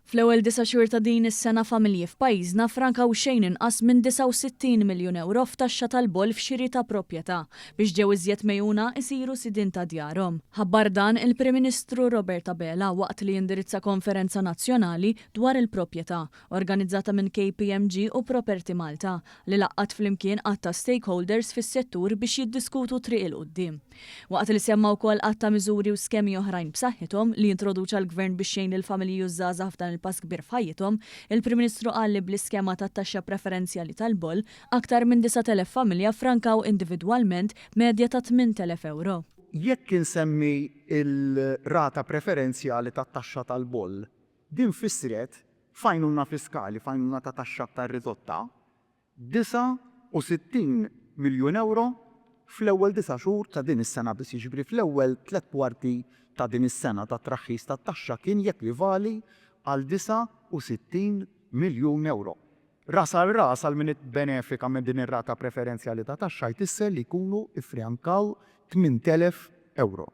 Fl-ewwel 9 xhur ta' din is-sena familji f'pajjiżna frankaw xejn inqas minn 69 miljun euro f'taxxa tal-bol f'xiri ta' proprjetà biex ġew iżjed mejjuna isiru sidin ta' djarhom. Ħabbar dan il-Prim Ministru Robert Abela waqt li jindirizza konferenza nazzjonali dwar il-proprjetà organizzata minn KPMG u Property Malta li laqqat flimkien qatt ta' stakeholders fis-settur biex jiddiskutu triq il-qudiem. Waqt li semma wkoll qatt ta' miżuri u skemi oħrajn b'saħħithom li jintroduċa l-Gvern biex jgħin lill-familji u żgħażagħ f'dan il-pass kbir f'ħajjithom, il-Prim Ministru qal li bl-iskema tat-taxxa preferenzjali tal-bol aktar minn 9,000 familja frankaw individwalment medja ta' 8,000 euro. Jekk insemmi il-rata preferenzjali tat-taxxa tal-bol, din fissret fajnuna fiskali, fajnuna ta' taxxa aktar ridotta, 69 miljun euro fl-ewwel 9 xhur ta' din is-sena biss jiġifieri fl-ewwel 3 kwarti ta' din is-sena ta' traħħis tat-taxxa kien jekwivali għal 69 miljun euro. Ras għal ras għal min benefika minn din ir-rata preferenzjali ta' taxxa jtisser li jkunu iffrankaw 8,000 euro.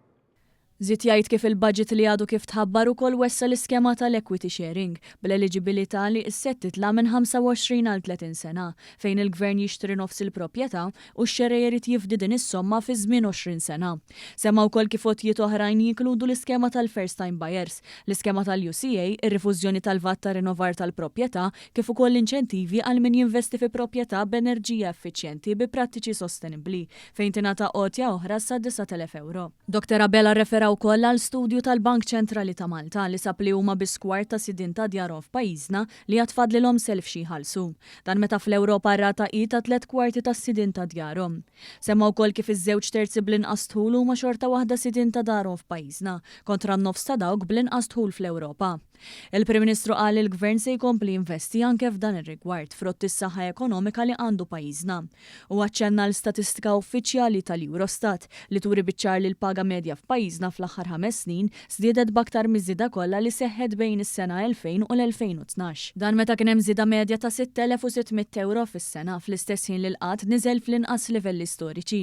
Żied jgħid kif il-budget li għadu kif tħabbar ukoll wessa l-iskema tal-equity sharing bl-eligibilità li issett titla' minn 25 għal 30 sena fejn il-Gvern jixtri nofs il-proprjetà u x-xerej irid jifdi din is-somma fi żmien 20 sena. Semma wkoll kif għotjiet oħrajn jinkludu l-iskema tal-first time buyers, l-iskema tal-UCA, ir-rifużjoni tal-VAT ta' rinnovar tal-proprjetà kif ukoll l-inċentivi għal min jinvesti fi proprjetà b'enerġija effiċjenti bi prattiċi sostenibbli fejn tingħata għotja oħra sa' 9,000 euro. Dr. Abela refera wkoll għal studju tal-Bank Ċentrali ta' Malta li sab li huma biskwart ta' sidin ta' djarhom f'pajjiżna li għatfadlilhom self xi jħallsu. Dan meta fl-Ewropa rata hi ta' 3 kwarti ta' sidin ta' djarhom. Semma wkoll kif iż-żewġ terzi bl-inqas tħul huma xorta waħda sidin ta' djarhom f'pajjiżna kontra n-nofs ta' dawk bl-inqas tħul fl-Ewropa. Il-Prim Ministru qal il-Gvern se jkompli investi anke f'dan ir-rigward frott is-saħħa ekonomika li għandu pajjiżna. U aċċenna l-statistika uffiċjali tal-Eurostat li turi biċċar li l-paga medja f'pajjiżna fl-aħħar 5 snin żdiedet b'aktar miż-żieda kollha li seħħet bejn is-sena 2000 u l-2012. Dan meta kien hemm żieda medja ta' 6,600 euro fis-sena fl-istess ħin li l-qatt niżel fl-inqas livelli storiċi.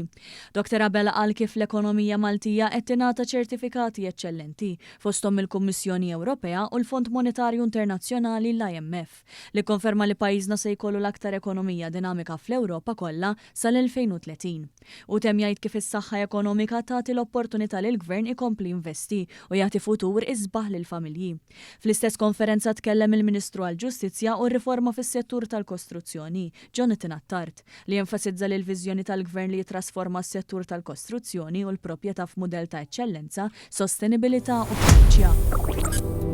Dr. Abela qal kif l-ekonomija Maltija qed tingħata ċertifikati eċċellenti fosthom il-Kummissjoni Ewropea u l-Fond Monetarju Internazzjonali l-IMF li konferma li pajjiżna se jkollu l-aktar ekonomija dinamika fl-Ewropa kollha sal-2030. U temm jgħid kif is-saħħa ekonomika tagħti l-opportunità lil gvern ikompli investi u jagħti futur isbaħ lil familji. Fl-istess konferenza tkellem il-Ministru għall-Ġustizzja u r-riforma fis-settur tal-kostruzzjoni, Jonathan Attard, li jenfasizza li l-viżjoni tal-Gvern li jitrasforma s-settur tal-kostruzzjoni u l-proprjetà f'mudell ta' eċċellenza, sostenibilità u fiduċja.